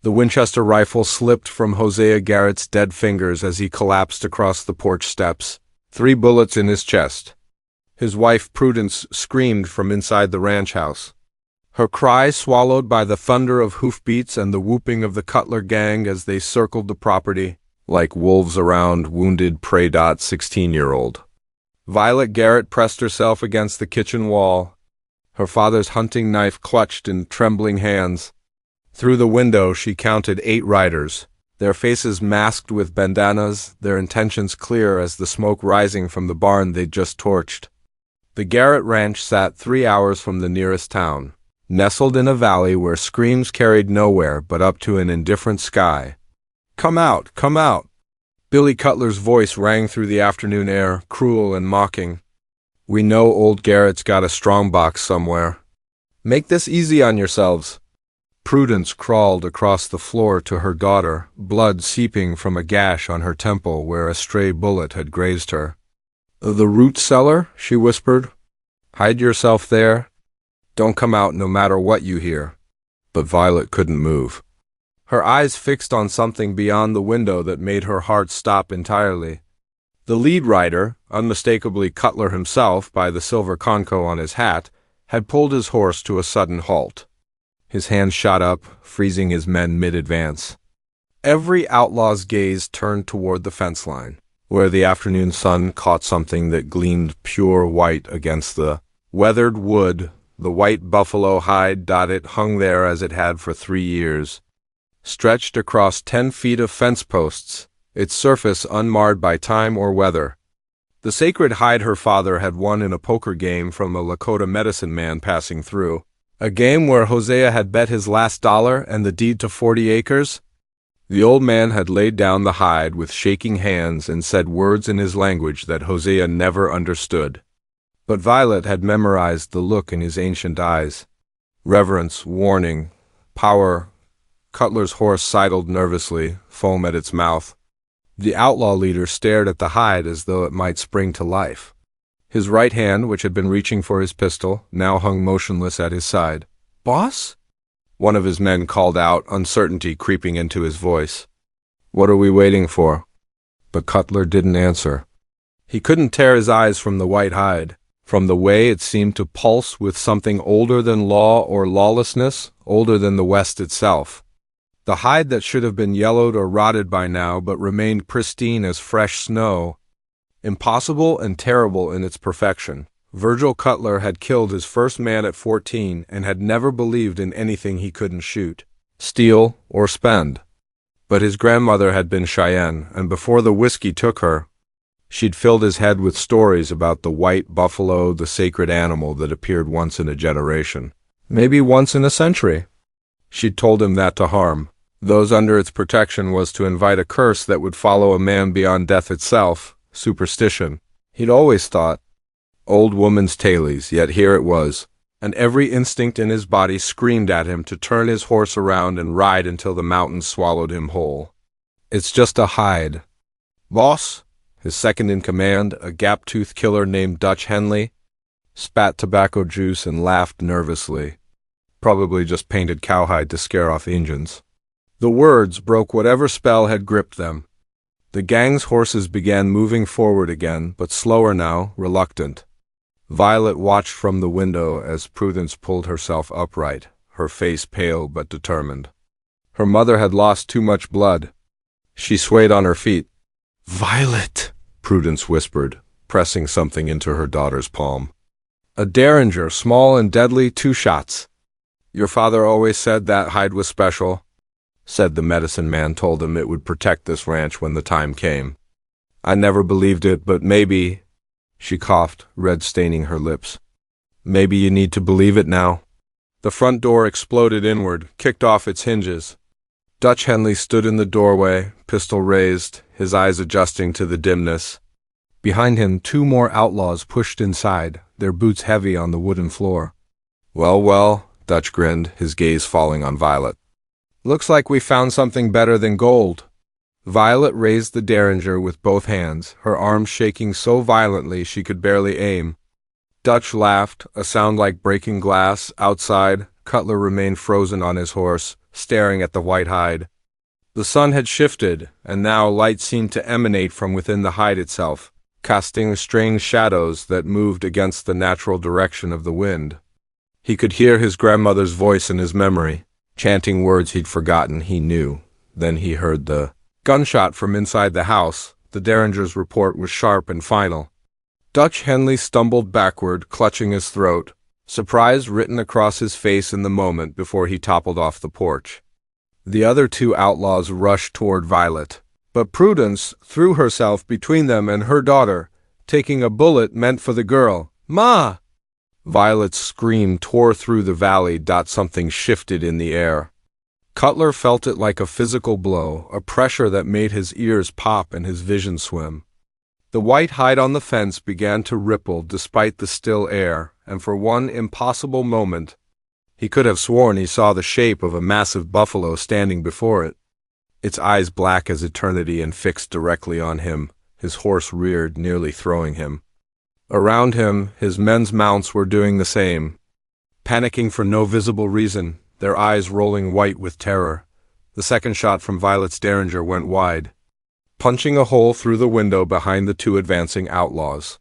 The Winchester rifle slipped from Hosea Garrett's dead fingers as he collapsed across the porch steps, 3 bullets in his chest. His wife Prudence screamed from inside the ranch house, her cry swallowed by the thunder of hoofbeats and the whooping of the Cutler gang as they circled the property, like wolves around wounded prey. 16-year-old Violet Garrett pressed herself against the kitchen wall, her father's hunting knife clutched in trembling hands. Through the window she counted 8 riders, their faces masked with bandanas, their intentions clear as the smoke rising from the barn they'd just torched. The Garrett ranch sat 3 hours from the nearest town, nestled in a valley where screams carried nowhere but up to an indifferent sky. "Come out! Come out!" Billy Cutler's voice rang through the afternoon air, cruel and mocking. "We know old Garrett's got a strongbox somewhere. Make this easy on yourselves." Prudence crawled across the floor to her daughter, blood seeping from a gash on her temple where a stray bullet had grazed her. "The root cellar?" she whispered. "Hide yourself there. Don't come out no matter what you hear." But Violet couldn't move, her eyes fixed on something beyond the window that made her heart stop entirely. The lead rider, unmistakably Cutler himself by the silver concho on his hat, had pulled his horse to a sudden halt. His hand shot up, freezing his men mid-advance. Every outlaw's gaze turned toward the fence line, where the afternoon sun caught something that gleamed pure white against the weathered wood. The white buffalo hide. It hung there as it had for 3 years, stretched across 10 feet of fence posts, its surface unmarred by time or weather. The sacred hide her father had won in a poker game from a Lakota medicine man passing through. A game where Hosea had bet his last dollar and the deed to 40 acres. The old man had laid down the hide with shaking hands and said words in his language that Hosea never understood. But Violet had memorized the look in his ancient eyes. Reverence, warning, power. Cutler's horse sidled nervously, foam at its mouth. The outlaw leader stared at the hide as though it might spring to life. His right hand, which had been reaching for his pistol, now hung motionless at his side. "Boss?" One of his men called out, uncertainty creeping into his voice. "What are we waiting for?" But Cutler didn't answer. He couldn't tear his eyes from the white hide, from the way it seemed to pulse with something older than law or lawlessness, older than the West itself. The hide that should have been yellowed or rotted by now but remained pristine as fresh snow, impossible and terrible in its perfection. Virgil Cutler had killed his first man at 14 and had never believed in anything he couldn't shoot, steal, or spend. But his grandmother had been Cheyenne, and before the whiskey took her, she'd filled his head with stories about the white buffalo, the sacred animal that appeared once in a generation, maybe once in a century. She'd told him that to harm those under its protection was to invite a curse that would follow a man beyond death itself, superstition. He'd always thought. Old woman's tales, yet here it was, and every instinct in his body screamed at him to turn his horse around and ride until the mountains swallowed him whole. "It's just a hide." "Boss?" His second-in-command, a gap-toothed killer named Dutch Henley, spat tobacco juice and laughed nervously. Probably just painted cowhide to scare off Injuns. The words broke whatever spell had gripped them. The gang's horses began moving forward again, but slower now, reluctant. Violet watched from the window as Prudence pulled herself upright, her face pale but determined. Her mother had lost too much blood. She swayed on her feet. "Violet," Prudence whispered, pressing something into her daughter's palm. "A derringer, small and deadly, 2 shots. Your father always said that hide was special," said the medicine man. Told him it would protect this ranch when the time came. "I never believed it, but maybe," she coughed, red staining her lips, "maybe you need to believe it now." The front door exploded inward, kicked off its hinges. Dutch Henley stood in the doorway, pistol raised, his eyes adjusting to the dimness. Behind him, 2 more outlaws pushed inside, their boots heavy on the wooden floor. "Well, well," Dutch grinned, his gaze falling on Violet. "Looks like we found something better than gold." Violet raised the derringer with both hands, her arms shaking so violently she could barely aim. Dutch laughed, a sound like breaking glass, outside, Cutler remained frozen on his horse, staring at the white hide. The sun had shifted, and now light seemed to emanate from within the hide itself, casting strange shadows that moved against the natural direction of the wind. He could hear his grandmother's voice in his memory, chanting words he'd forgotten he knew. Then he heard the gunshot from inside the house. The Derringer's report was sharp and final. Dutch Henley stumbled backward, clutching his throat, surprise written across his face in the moment before he toppled off the porch. The other two outlaws rushed toward Violet, but Prudence threw herself between them and her daughter, taking a bullet meant for the girl. "Ma!" Violet's scream tore through the valley. Something shifted in the air. Cutler felt it like a physical blow, a pressure that made his ears pop and his vision swim. The white hide on the fence began to ripple despite the still air, and for one impossible moment, he could have sworn he saw the shape of a massive buffalo standing before it, its eyes black as eternity and fixed directly on him. His horse reared, nearly throwing him. Around him, his men's mounts were doing the same, panicking for no visible reason, their eyes rolling white with terror. The second shot from Violet's Derringer went wide, punching a hole through the window behind the two advancing outlaws.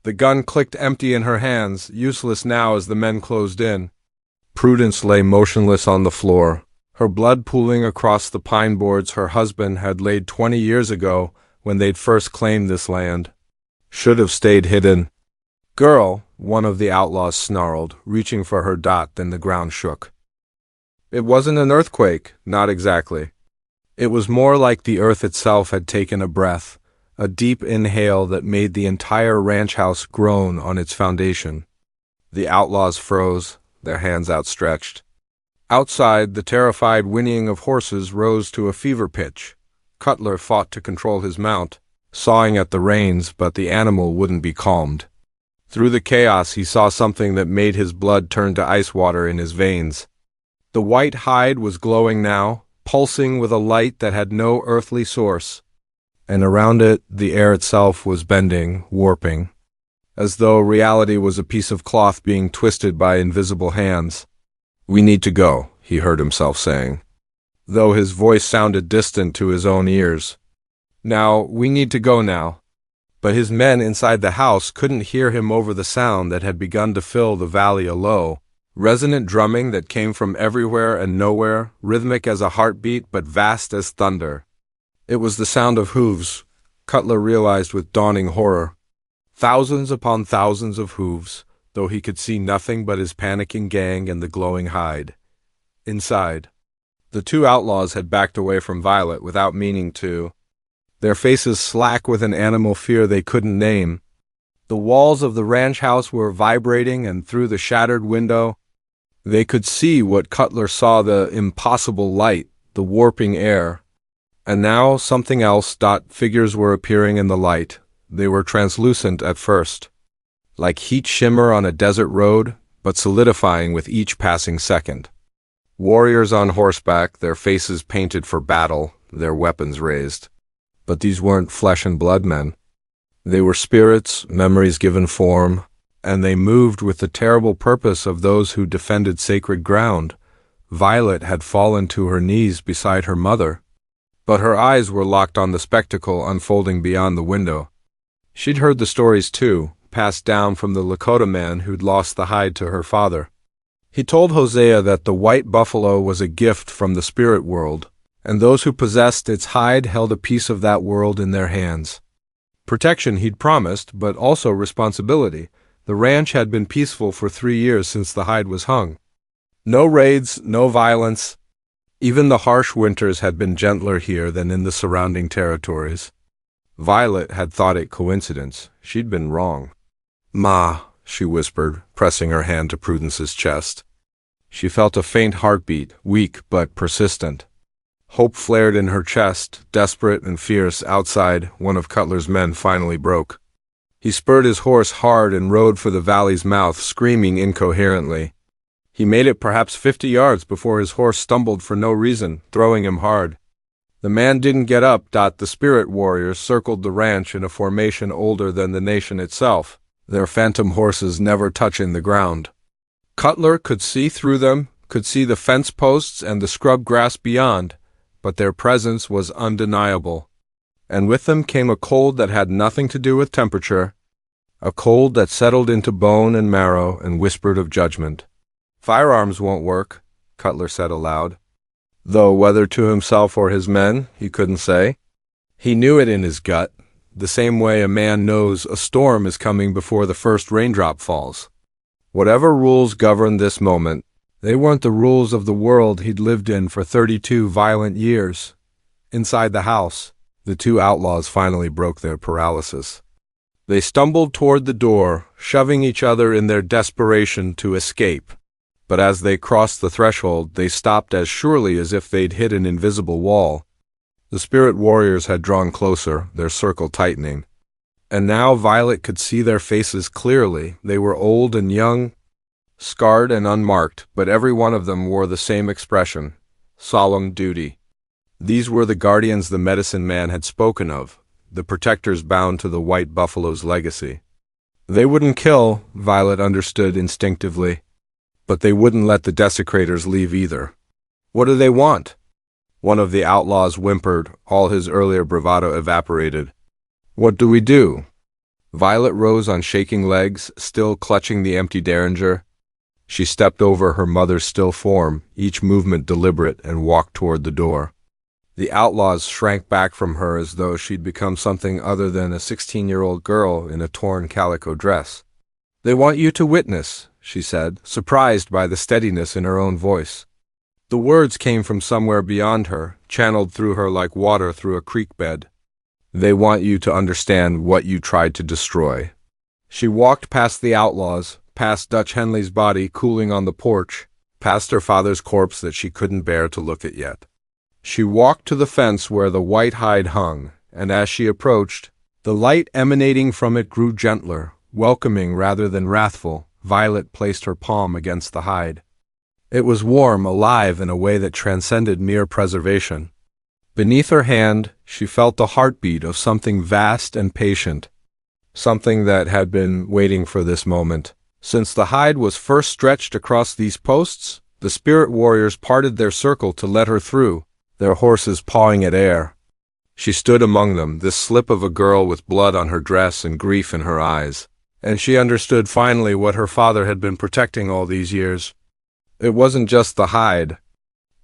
The gun clicked empty in her hands, useless now as the men closed in. Prudence lay motionless on the floor, her blood pooling across the pine boards her husband had laid 20 years ago when they'd first claimed this land. Should have stayed hidden. "Girl," one of the outlaws snarled, reaching for her dot. Then the ground shook. It wasn't an earthquake, not exactly. It was more like the earth itself had taken a breath, a deep inhale that made the entire ranch house groan on its foundation. The outlaws froze, their hands outstretched. Outside, the terrified whinnying of horses rose to a fever pitch. Cutler fought to control his mount, sawing at the reins, but the animal wouldn't be calmed. Through the chaos, he saw something that made his blood turn to ice water in his veins. The white hide was glowing now, pulsing with a light that had no earthly source, and around it the air itself was bending, warping, as though reality was a piece of cloth being twisted by invisible hands. "We need to go," he heard himself saying, though his voice sounded distant to his own ears. We need to go now." But his men inside the house couldn't hear him over the sound that had begun to fill the valley, a low, resonant drumming that came from everywhere and nowhere, rhythmic as a heartbeat but vast as thunder. It was the sound of hooves, Cutler realized with dawning horror. Thousands upon thousands of hooves, though he could see nothing but his panicking gang and the glowing hide. Inside, the two outlaws had backed away from Violet without meaning to, their faces slack with an animal fear they couldn't name. The walls of the ranch house were vibrating, and through the shattered window, they could see what Cutler saw: the impossible light, the warping air. And now something else. Figures were appearing in the light. They were translucent at first, like heat shimmer on a desert road, but solidifying with each passing second. Warriors on horseback, their faces painted for battle, their weapons raised. But these weren't flesh and blood men. They were spirits, memories given form, and they moved with the terrible purpose of those who defended sacred ground. Violet had fallen to her knees beside her mother, but her eyes were locked on the spectacle unfolding beyond the window. She'd heard the stories too, passed down from the Lakota man who'd lost the hide to her father. He told Hosea that the white buffalo was a gift from the spirit world, and those who possessed its hide held a piece of that world in their hands. Protection he'd promised, but also responsibility. The ranch had been peaceful for 3 years since the hide was hung. No raids, no violence. Even the harsh winters had been gentler here than in the surrounding territories. Violet had thought it coincidence. She'd been wrong. "Ma," she whispered, pressing her hand to Prudence's chest. She felt a faint heartbeat, weak but persistent. Hope flared in her chest, desperate and fierce. Outside, one of Cutler's men finally broke. He spurred his horse hard and rode for the valley's mouth, screaming incoherently. He made it perhaps 50 yards before his horse stumbled for no reason, throwing him hard. The man didn't get up. The spirit warriors circled the ranch in a formation older than the nation itself, their phantom horses never touching the ground. Cutler could see through them, could see the fence posts and the scrub grass beyond, but their presence was undeniable. And with them came a cold that had nothing to do with temperature, a cold that settled into bone and marrow and whispered of judgment. "Firearms won't work," Cutler said aloud. Though whether to himself or his men, he couldn't say. He knew it in his gut, the same way a man knows a storm is coming before the first raindrop falls. Whatever rules governed this moment, they weren't the rules of the world he'd lived in for 32 violent years. Inside the house, the two outlaws finally broke their paralysis. They stumbled toward the door, shoving each other in their desperation to escape. But as they crossed the threshold, they stopped as surely as if they'd hit an invisible wall. The spirit warriors had drawn closer, their circle tightening. And now Violet could see their faces clearly. They were old and young, scarred and unmarked, but every one of them wore the same expression: solemn duty. These were the guardians the medicine man had spoken of, the protectors bound to the white buffalo's legacy. They wouldn't kill, Violet understood instinctively, but they wouldn't let the desecrators leave either. "What do they want?" One of the outlaws whimpered, all his earlier bravado evaporated. "What do we do?" Violet rose on shaking legs, still clutching the empty derringer. She stepped over her mother's still form, each movement deliberate, and walked toward the door. The outlaws shrank back from her as though she'd become something other than a 16-year-old girl in a torn calico dress. "They want you to witness," she said, surprised by the steadiness in her own voice. The words came from somewhere beyond her, channeled through her like water through a creek bed. "They want you to understand what you tried to destroy." She walked past the outlaws, past Dutch Henley's body cooling on the porch, past her father's corpse that she couldn't bear to look at yet. She walked to the fence where the white hide hung, and as she approached, the light emanating from it grew gentler, welcoming rather than wrathful. Violet placed her palm against the hide. It was warm, alive in a way that transcended mere preservation. Beneath her hand, she felt the heartbeat of something vast and patient, something that had been waiting for this moment. Since the hide was first stretched across these posts, the spirit warriors parted their circle to let her through, their horses pawing at air. She stood among them, this slip of a girl with blood on her dress and grief in her eyes, and she understood finally what her father had been protecting all these years. It wasn't just the hide.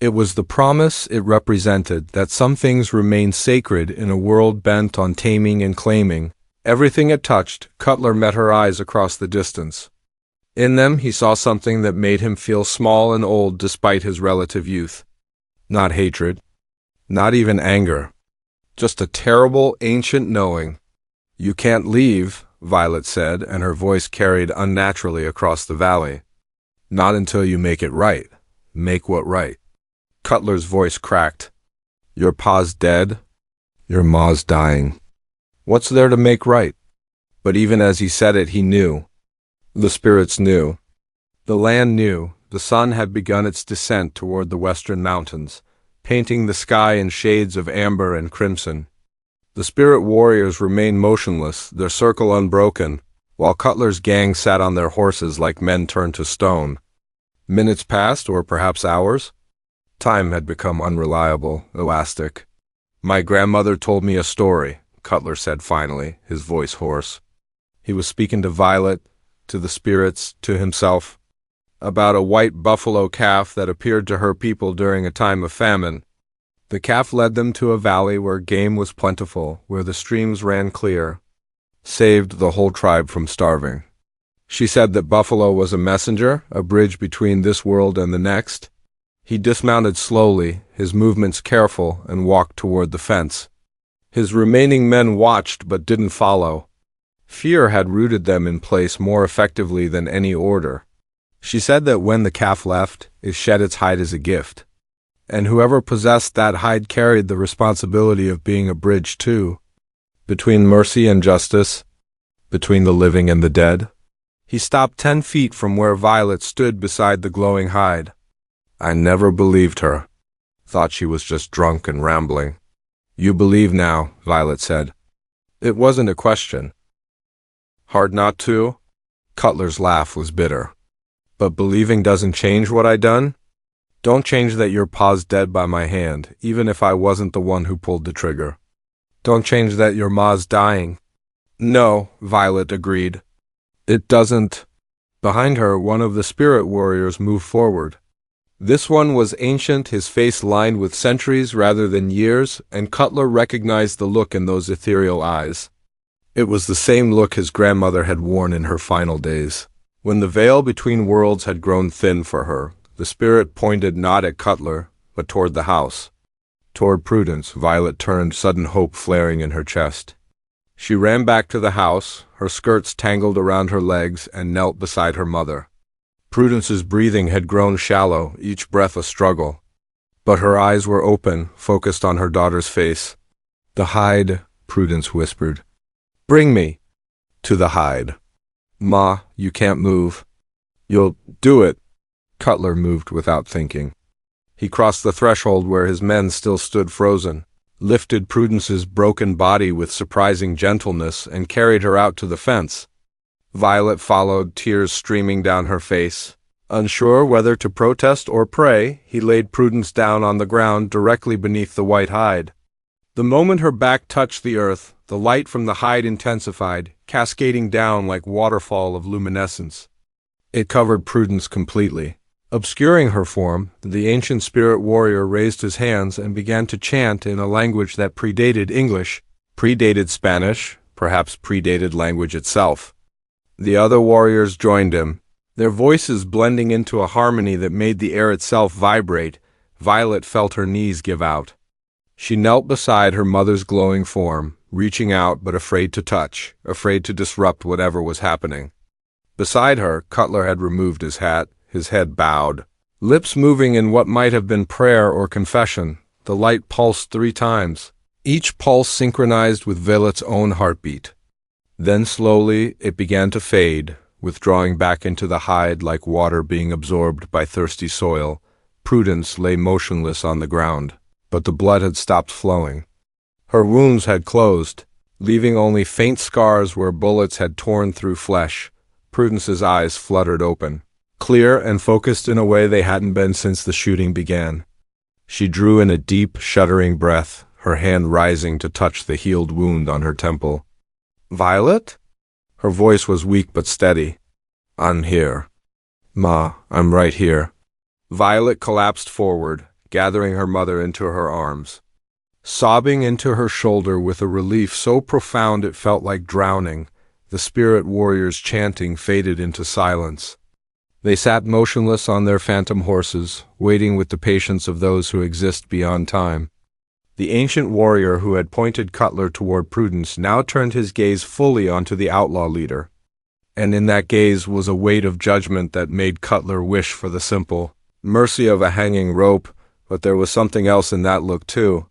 It was the promise it represented that some things remain sacred in a world bent on taming and claiming. Everything it touched, Cutler met her eyes across the distance. In them he saw something that made him feel small and old despite his relative youth. Not hatred, not even anger, just a terrible, ancient knowing. "You can't leave," Violet said, and her voice carried unnaturally across the valley. "Not until you make it right. Make what right." Cutler's voice cracked. "Your pa's dead. Your ma's dying. What's there to make right?" But even as he said it, he knew. The spirits knew. The land knew. The sun had begun its descent toward the western mountains, painting the sky in shades of amber and crimson. The spirit warriors remained motionless, their circle unbroken, while Cutler's gang sat on their horses like men turned to stone. Minutes passed, or perhaps hours. Time had become unreliable, elastic. "My grandmother told me a story," Cutler said finally, his voice hoarse. He was speaking to Violet, to the spirits, to himself, about a white buffalo calf that appeared to her people during a time of famine. The calf led them to a valley where game was plentiful, where the streams ran clear, saved the whole tribe from starving. She said that Buffalo was a messenger, a bridge between this world and the next. He dismounted slowly, his movements careful, and walked toward the fence. His remaining men watched but didn't follow. Fear had rooted them in place more effectively than any order. She said that when the calf left, it shed its hide as a gift. And whoever possessed that hide carried the responsibility of being a bridge too, between mercy and justice, between the living and the dead. He stopped 10 feet from where Violet stood beside the glowing hide. "I never believed her. Thought she was just drunk and rambling." "You believe now," Violet said. It wasn't a question. "Hard not to?" Cutler's laugh was bitter. "But believing doesn't change what I done?" Don't change that your pa's dead by my hand, even if I wasn't the one who pulled the trigger. Don't change that your ma's dying. No, Violet agreed. It doesn't. Behind her, one of the spirit warriors moved forward. This one was ancient, his face lined with centuries rather than years, and Cutler recognized the look in those ethereal eyes. It was the same look his grandmother had worn in her final days. When the veil between worlds had grown thin for her, the spirit pointed not at Cutler, but toward the house. Toward Prudence, Violet turned, sudden hope flaring in her chest. She ran back to the house, her skirts tangled around her legs, and knelt beside her mother. Prudence's breathing had grown shallow, each breath a struggle. But her eyes were open, focused on her daughter's face. "The hide," Prudence whispered. "Bring me." "To the hide." "Ma, you can't move." "You'll do it." Cutler moved without thinking. He crossed the threshold where his men still stood frozen, lifted Prudence's broken body with surprising gentleness, and carried her out to the fence. Violet followed, tears streaming down her face. Unsure whether to protest or pray, he laid Prudence down on the ground directly beneath the white hide. The moment her back touched the earth, the light from the hide intensified, cascading down like waterfall of luminescence. It covered Prudence completely. Obscuring her form, the ancient spirit warrior raised his hands and began to chant in a language that predated English, predated Spanish, perhaps predated language itself. The other warriors joined him, their voices blending into a harmony that made the air itself vibrate. Violet felt her knees give out. She knelt beside her mother's glowing form, reaching out but afraid to touch, afraid to disrupt whatever was happening. Beside her, Cutler had removed his hat, his head bowed. Lips moving in what might have been prayer or confession, the light pulsed 3 times, each pulse synchronized with Violet's own heartbeat. Then slowly it began to fade, withdrawing back into the hide like water being absorbed by thirsty soil. Prudence lay motionless on the ground, but the blood had stopped flowing. Her wounds had closed, leaving only faint scars where bullets had torn through flesh. Prudence's eyes fluttered open, clear and focused in a way they hadn't been since the shooting began. She drew in a deep, shuddering breath, her hand rising to touch the healed wound on her temple. "Violet?" Her voice was weak but steady. "I'm here." "Ma, I'm right here." Violet collapsed forward, gathering her mother into her arms. Sobbing into her shoulder with a relief so profound it felt like drowning, the spirit warriors' chanting faded into silence. They sat motionless on their phantom horses, waiting with the patience of those who exist beyond time. The ancient warrior who had pointed Cutler toward Prudence now turned his gaze fully onto the outlaw leader. And in that gaze was a weight of judgment that made Cutler wish for the simple mercy of a hanging rope, but there was something else in that look too.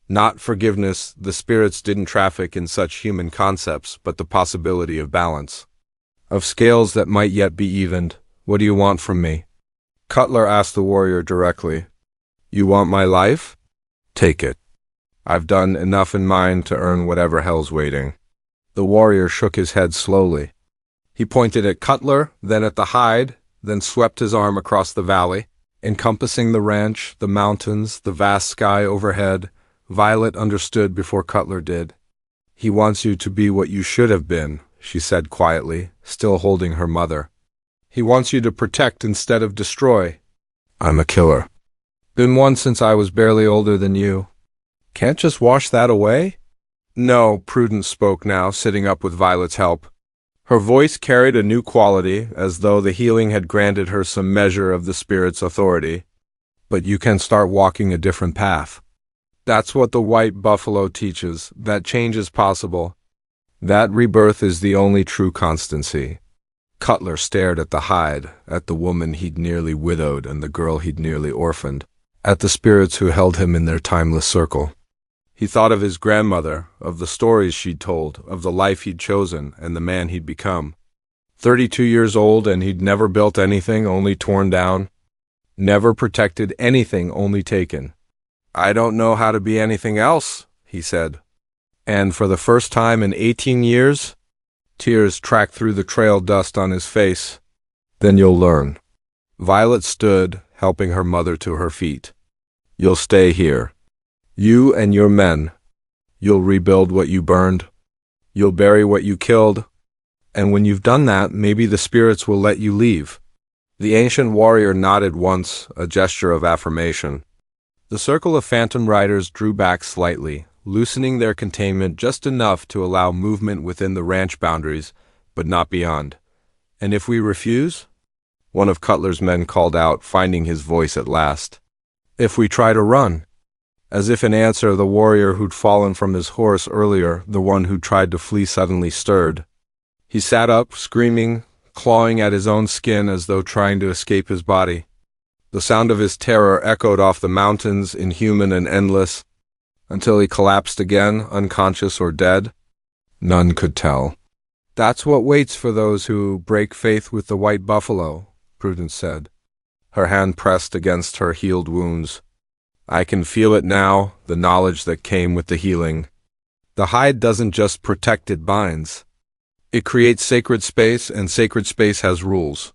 Not forgiveness, the spirits didn't traffic in such human concepts, but the possibility of balance. Of scales that might yet be evened. "What do you want from me?" Cutler asked the warrior directly. "You want my life? Take it. I've done enough in mine to earn whatever hell's waiting." The warrior shook his head slowly. He pointed at Cutler, then at the hide, then swept his arm across the valley, encompassing the ranch, the mountains, the vast sky overhead. Violet understood before Cutler did. "He wants you to be what you should have been," she said quietly, still holding her mother. "He wants you to protect instead of destroy." "I'm a killer. Been one since I was barely older than you. Can't just wash that away?" "No," Prudence spoke now, sitting up with Violet's help. Her voice carried a new quality, as though the healing had granted her some measure of the spirit's authority. "But you can start walking a different path. That's what the white buffalo teaches, that change is possible. That rebirth is the only true constancy." Cutler stared at the hide, at the woman he'd nearly widowed and the girl he'd nearly orphaned, at the spirits who held him in their timeless circle. He thought of his grandmother, of the stories she'd told, of the life he'd chosen and the man he'd become. 32 years old and he'd never built anything, only torn down. Never protected anything, only taken. "I don't know how to be anything else," he said. And for the first time in 18 years, tears tracked through the trail dust on his face. "Then you'll learn." Violet stood, helping her mother to her feet. You'll stay here. You and your men. You'll rebuild what you burned. You'll bury what you killed. And when you've done that, maybe the spirits will let you leave. The ancient warrior nodded once, a gesture of affirmation. The circle of phantom riders drew back slightly, loosening their containment just enough to allow movement within the ranch boundaries, but not beyond. And if we refuse? One of Cutler's men called out, finding his voice at last. If we try to run? As if in answer, the warrior who'd fallen from his horse earlier, the one who tried to flee, suddenly stirred. He sat up, screaming, clawing at his own skin as though trying to escape his body. The sound of his terror echoed off the mountains, inhuman and endless, until he collapsed again, unconscious or dead. None could tell. That's what waits for those who break faith with the white buffalo, Prudence said, her hand pressed against her healed wounds. I can feel it now, the knowledge that came with the healing. The hide doesn't just protect, it binds. It creates sacred space, and sacred space has rules.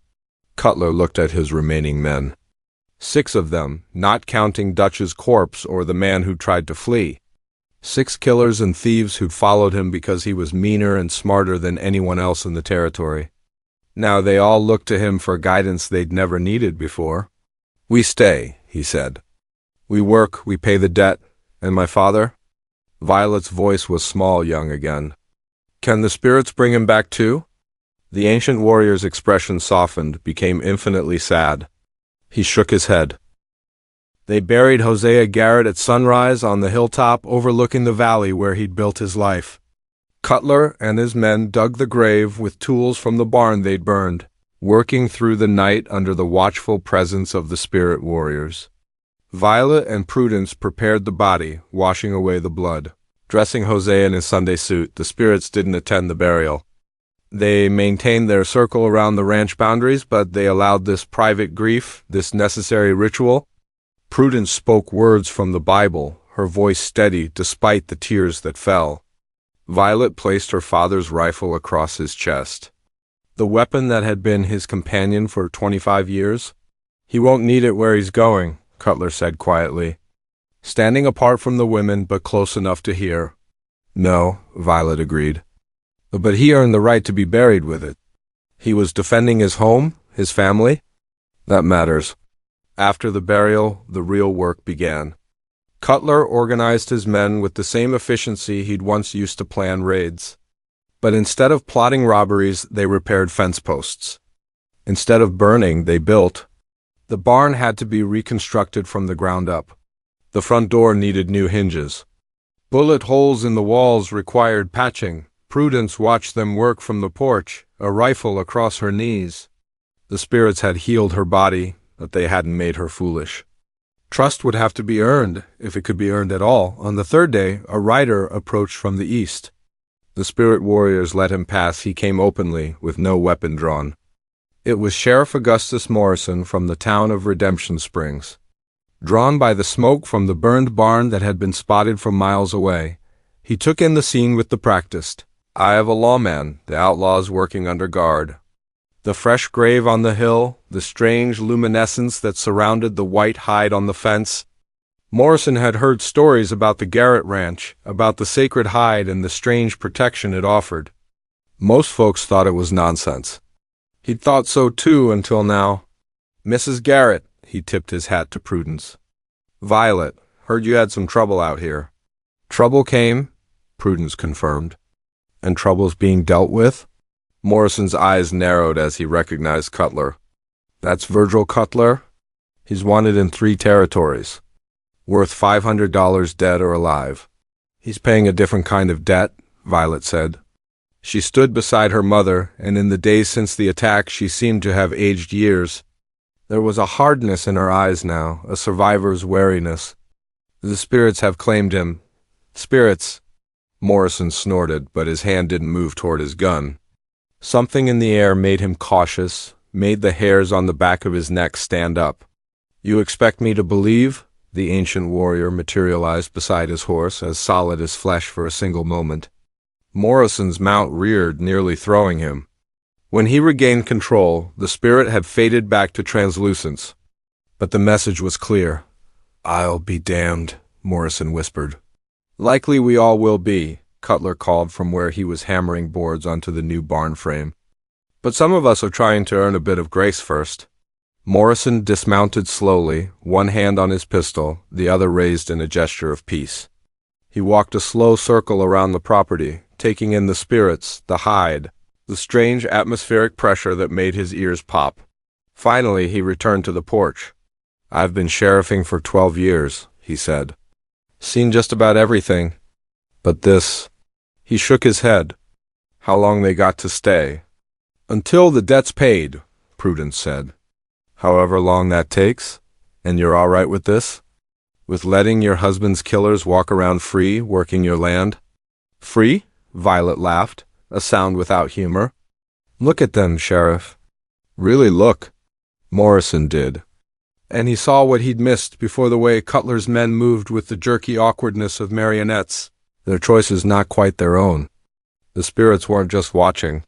Cutler looked at his remaining men. 6 of them, not counting Dutch's corpse or the man who tried to flee. 6 killers and thieves who'd followed him because he was meaner and smarter than anyone else in the territory. Now they all looked to him for guidance they'd never needed before. We stay, he said. We work, we pay the debt. And my father? Violet's voice was small, young again. Can the spirits bring him back too? The ancient warrior's expression softened, became infinitely sad. He shook his head. They buried Hosea Garrett at sunrise on the hilltop overlooking the valley where he'd built his life. Cutler and his men dug the grave with tools from the barn they'd burned, working through the night under the watchful presence of the spirit warriors. Violet and Prudence prepared the body, washing away the blood. Dressing Hosea in his Sunday suit, the spirits didn't attend the burial. They maintained their circle around the ranch boundaries, but they allowed this private grief, this necessary ritual. Prudence spoke words from the Bible, her voice steady despite the tears that fell. Violet placed her father's rifle across his chest. The weapon that had been his companion for 25 years? He won't need it where he's going, Cutler said quietly, standing apart from the women but close enough to hear. No, Violet agreed. But he earned the right to be buried with it. He was defending his home, his family. That matters. After the burial, the real work began. Cutler organized his men with the same efficiency he'd once used to plan raids. But instead of plotting robberies, they repaired fence posts. Instead of burning, they built. The barn had to be reconstructed from the ground up. The front door needed new hinges. Bullet holes in the walls required patching. Prudence watched them work from the porch, a rifle across her knees. The spirits had healed her body, but they hadn't made her foolish. Trust would have to be earned, if it could be earned at all. On the 3rd day, a rider approached from the east. The spirit warriors let him pass. He came openly, with no weapon drawn. It was Sheriff Augustus Morrison from the town of Redemption Springs. Drawn by the smoke from the burned barn that had been spotted from miles away, he took in the scene with the practiced eye of a lawman, the outlaws working under guard. The fresh grave on the hill, the strange luminescence that surrounded the white hide on the fence. Morrison had heard stories about the Garrett Ranch, about the sacred hide and the strange protection it offered. Most folks thought it was nonsense. He'd thought so too until now. Mrs. Garrett, he tipped his hat to Prudence. Violet, heard you had some trouble out here. Trouble came, Prudence confirmed. And trouble's being dealt with? Morrison's eyes narrowed as he recognized Cutler. That's Virgil Cutler? He's wanted in 3 territories. Worth $500 dead or alive. He's paying a different kind of debt, Violet said. She stood beside her mother, and in the days since the attack she seemed to have aged years. There was a hardness in her eyes now, a survivor's wariness. The spirits have claimed him. Spirits. Morrison snorted, but his hand didn't move toward his gun. Something in the air made him cautious, made the hairs on the back of his neck stand up. You expect me to believe? The ancient warrior materialized beside his horse, as solid as flesh for a single moment. Morrison's mount reared, nearly throwing him. When he regained control, the spirit had faded back to translucence. But the message was clear. "I'll be damned," Morrison whispered. "Likely we all will be," Cutler called from where he was hammering boards onto the new barn frame. "But some of us are trying to earn a bit of grace first." Morrison dismounted slowly, one hand on his pistol, the other raised in a gesture of peace. He walked a slow circle around the property, taking in the spirits, the hide, the strange atmospheric pressure that made his ears pop. Finally, he returned to the porch. "I've been sheriffing for 12 years, he said. "Seen just about everything. But this—" He shook his head. "How long they got to stay?" "Until the debt's paid," Prudence said. "However long that takes? And you're all right with this? With letting your husband's killers walk around free, working your land?" "Free?" Violet laughed, a sound without humor. "Look at them, Sheriff." "Really look." Morrison did. And he saw what he'd missed before, the way Cutler's men moved with the jerky awkwardness of marionettes, their choices not quite their own. The spirits weren't just watching.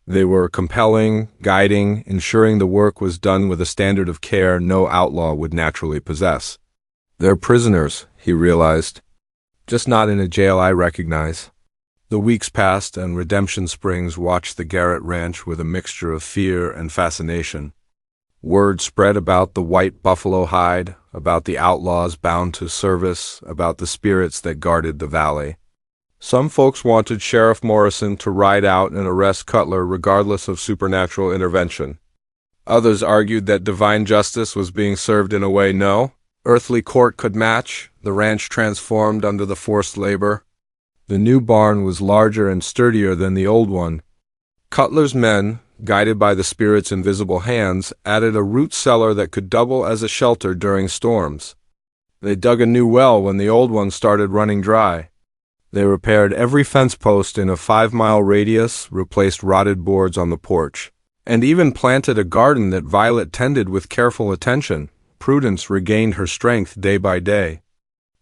They were compelling, guiding, ensuring the work was done with a standard of care no outlaw would naturally possess. "They're prisoners," he realized. "Just not in a jail I recognize." The weeks passed, and Redemption Springs watched the Garrett Ranch with a mixture of fear and fascination. Word spread about the white buffalo hide, about the outlaws bound to service, about the spirits that guarded the valley. Some folks wanted Sheriff Morrison to ride out and arrest Cutler regardless of supernatural intervention. Others argued that divine justice was being served in a way no earthly court could match, the ranch transformed under the forced labor. The new barn was larger and sturdier than the old one. Cutler's men, guided by the spirit's invisible hands, added a root cellar that could double as a shelter during storms. They dug a new well when the old one started running dry. They repaired every fence post in a 5-mile radius, replaced rotted boards on the porch, and even planted a garden that Violet tended with careful attention. Prudence regained her strength day by day.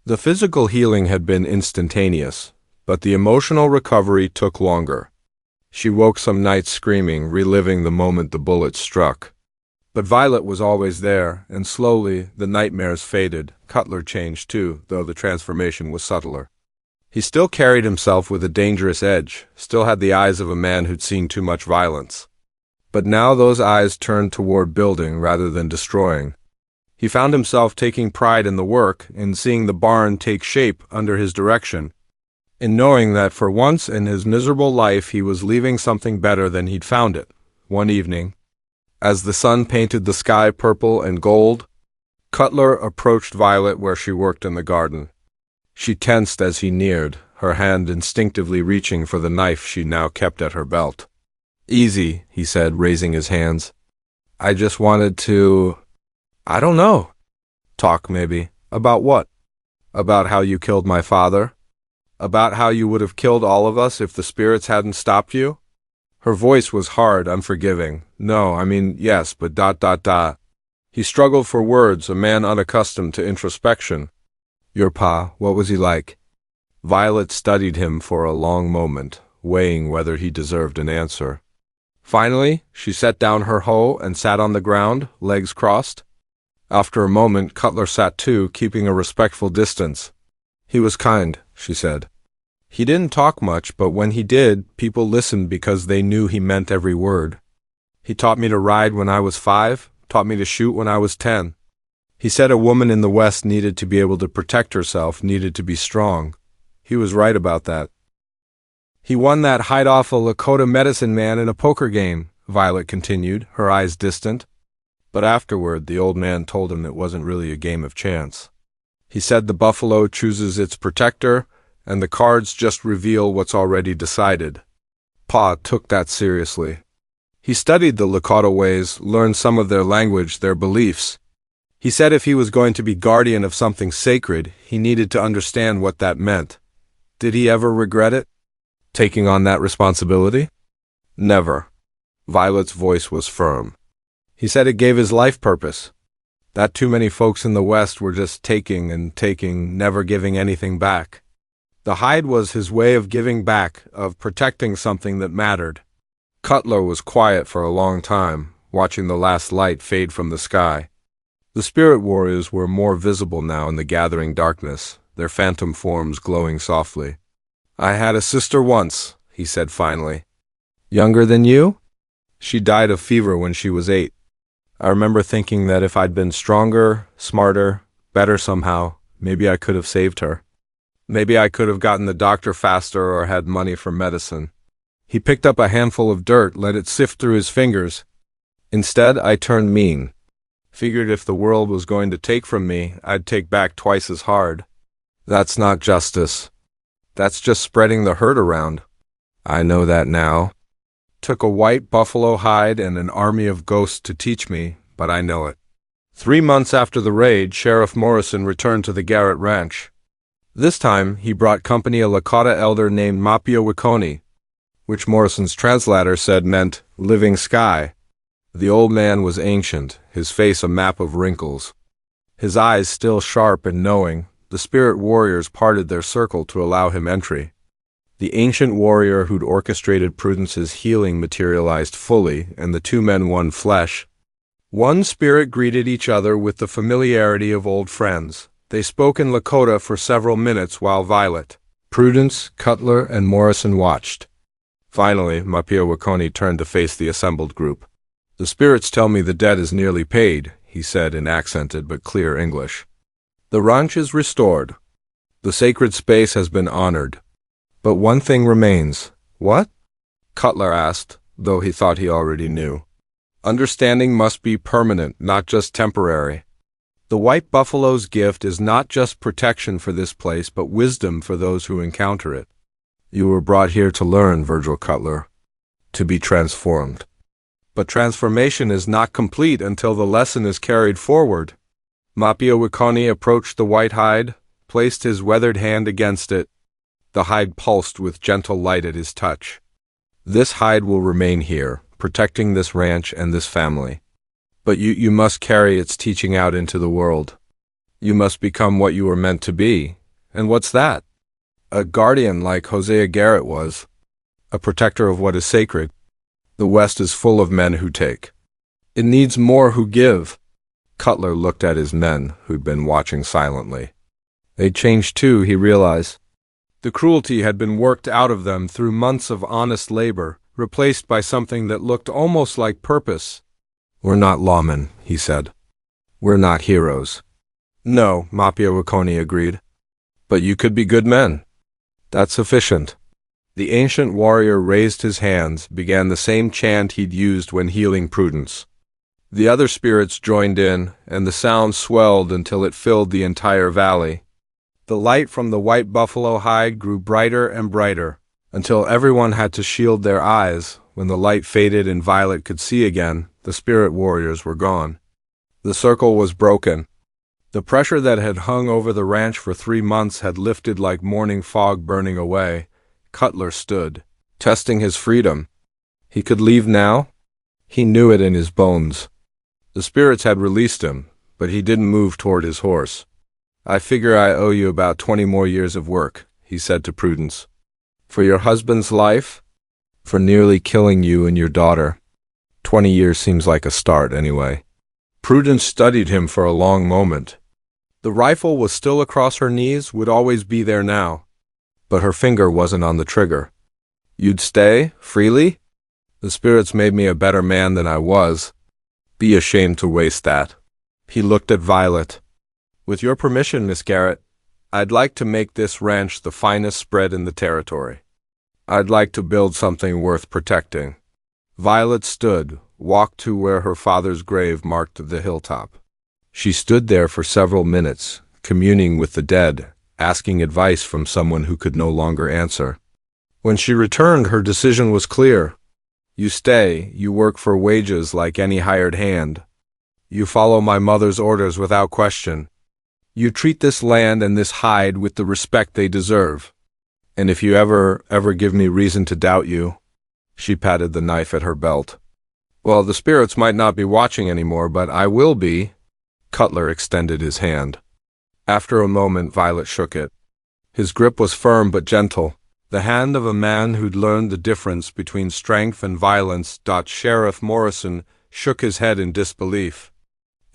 The physical healing had been instantaneous, but the emotional recovery took longer. She woke some nights screaming, reliving the moment the bullet struck. But Violet was always there, and slowly the nightmares faded. Cutler changed too, though the transformation was subtler. He still carried himself with a dangerous edge, still had the eyes of a man who'd seen too much violence. But now those eyes turned toward building rather than destroying. He found himself taking pride in the work, in seeing the barn take shape under his direction, in knowing that for once in his miserable life he was leaving something better than he'd found it. One evening, as the sun painted the sky purple and gold, Cutler approached Violet where she worked in the garden. She tensed as he neared, her hand instinctively reaching for the knife she now kept at her belt. "Easy," he said, raising his hands. "I just wanted to... I don't know. Talk, maybe. About what? About how you killed my father? About how you would have killed all of us if the spirits hadn't stopped you?" Her voice was hard, unforgiving. "No, I mean, yes, but ... He struggled for words, a man unaccustomed to introspection. "Your pa, what was he like?" Violet studied him for a long moment, weighing whether he deserved an answer. Finally, she set down her hoe and sat on the ground, legs crossed. After a moment, Cutler sat too, keeping a respectful distance. "He was kind," she said. "He didn't talk much, but when he did, people listened because they knew he meant every word. He taught me to ride when I was 5, taught me to shoot when I was 10. He said a woman in the West needed to be able to protect herself, needed to be strong. He was right about that. He won that hide off a Lakota medicine man in a poker game," Violet continued, her eyes distant. "But afterward, the old man told him it wasn't really a game of chance. He said the buffalo chooses its protector, and the cards just reveal what's already decided. Pa took that seriously. He studied the Lakota ways, learned some of their language, their beliefs. He said if he was going to be guardian of something sacred, he needed to understand what that meant. Did he ever regret it? Taking on that responsibility? Never." Violet's voice was firm. "He said it gave his life purpose. That too many folks in the West were just taking and taking, never giving anything back. The hide was his way of giving back, of protecting something that mattered." Cutler was quiet for a long time, watching the last light fade from the sky. The spirit warriors were more visible now in the gathering darkness, their phantom forms glowing softly. "I had a sister once," he said finally. "Younger than you?" "She died of fever when she was 8. I remember thinking that if I'd been stronger, smarter, better somehow, maybe I could have saved her. Maybe I could have gotten the doctor faster or had money for medicine." He picked up a handful of dirt, let it sift through his fingers. "Instead, I turned mean. Figured if the world was going to take from me, I'd take back twice as hard. That's not justice. That's just spreading the hurt around. I know that now. Took a white buffalo hide and an army of ghosts to teach me, but I know it." 3 months after the raid, Sheriff Morrison returned to the Garrett Ranch. This time, he brought company a Lakota elder named Mapio Wiconi, which Morrison's translator said meant living sky. The old man was ancient, his face a map of wrinkles. His eyes still sharp and knowing, the spirit warriors parted their circle to allow him entry. The ancient warrior who'd orchestrated Prudence's healing materialized fully, and the two men won flesh. One spirit greeted each other with the familiarity of old friends. They spoke in Lakota for several minutes while Violet, Prudence, Cutler, and Morrison watched. Finally, Mapio Wiconi turned to face the assembled group. "The spirits tell me the debt is nearly paid," he said in accented but clear English. "The ranch is restored. The sacred space has been honored. But one thing remains." "What?" Cutler asked, though he thought he already knew. "Understanding must be permanent, not just temporary. The White Buffalo's gift is not just protection for this place, but wisdom for those who encounter it. You were brought here to learn, Virgil Cutler, to be transformed. But transformation is not complete until the lesson is carried forward." Mapio Wiconi approached the white hide, placed his weathered hand against it. The hide pulsed with gentle light at his touch. "This hide will remain here, protecting this ranch and this family. But you must carry its teaching out into the world. You must become what you were meant to be. And what's that? A guardian like Hosea Garrett was. A protector of what is sacred. The West is full of men who take. It needs more who give." Cutler looked at his men, who'd been watching silently. They'd changed too, he realized. The cruelty had been worked out of them through months of honest labor, replaced by something that looked almost like purpose. "We're not lawmen," he said. "We're not heroes." "No," Mapio Wiconi agreed. "But you could be good men. That's sufficient." The ancient warrior raised his hands, began the same chant he'd used when healing Prudence. The other spirits joined in, and the sound swelled until it filled the entire valley. The light from the white buffalo hide grew brighter and brighter, until everyone had to shield their eyes. When the light faded and Violet could see again, the spirit warriors were gone. The circle was broken. The pressure that had hung over the ranch for 3 months had lifted like morning fog burning away. Cutler stood, testing his freedom. He could leave now? He knew it in his bones. The spirits had released him, but he didn't move toward his horse. "I figure I owe you about 20 more years of work," he said to Prudence. "For your husband's life? For nearly killing you and your daughter. 20 years seems like a start, anyway." Prudence studied him for a long moment. The rifle was still across her knees, would always be there now. But her finger wasn't on the trigger. "You'd stay? Freely?" "The spirits made me a better man than I was. Be ashamed to waste that." He looked at Violet. "With your permission, Miss Garrett, I'd like to make this ranch the finest spread in the territory. I'd like to build something worth protecting." Violet stood, walked to where her father's grave marked the hilltop. She stood there for several minutes, communing with the dead, asking advice from someone who could no longer answer. When she returned, her decision was clear. "You stay, you work for wages like any hired hand. You follow my mother's orders without question. You treat this land and this hide with the respect they deserve. And if you ever give me reason to doubt you," she patted the knife at her belt. "Well, the spirits might not be watching anymore, but I will be." Cutler extended his hand. After a moment, Violet shook it. His grip was firm but gentle, the hand of a man who'd learned the difference between strength and violence. Sheriff Morrison shook his head in disbelief.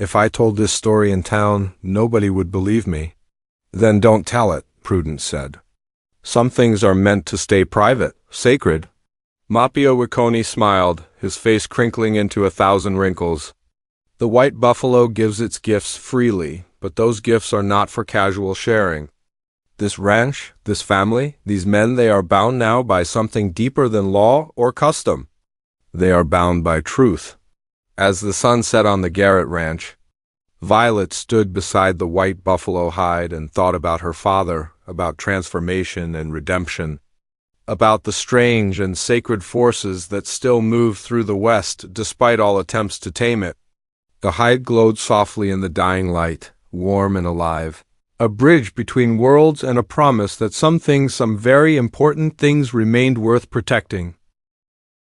If I told this story in town, nobody would believe me. Then don't tell it, Prudence said. Some things are meant to stay private, sacred. Mapio Wicconi smiled, his face crinkling into 1,000 wrinkles. The white buffalo gives its gifts freely, but those gifts are not for casual sharing. This ranch, this family, these men, they are bound now by something deeper than law or custom. They are bound by truth. As the sun set on the Garrett ranch, Violet stood beside the white buffalo hide and thought about her father, about transformation and redemption, about the strange and sacred forces that still move through the West despite all attempts to tame it. The hide glowed softly in the dying light, warm and alive, a bridge between worlds and a promise that some things, some very important things, remained worth protecting.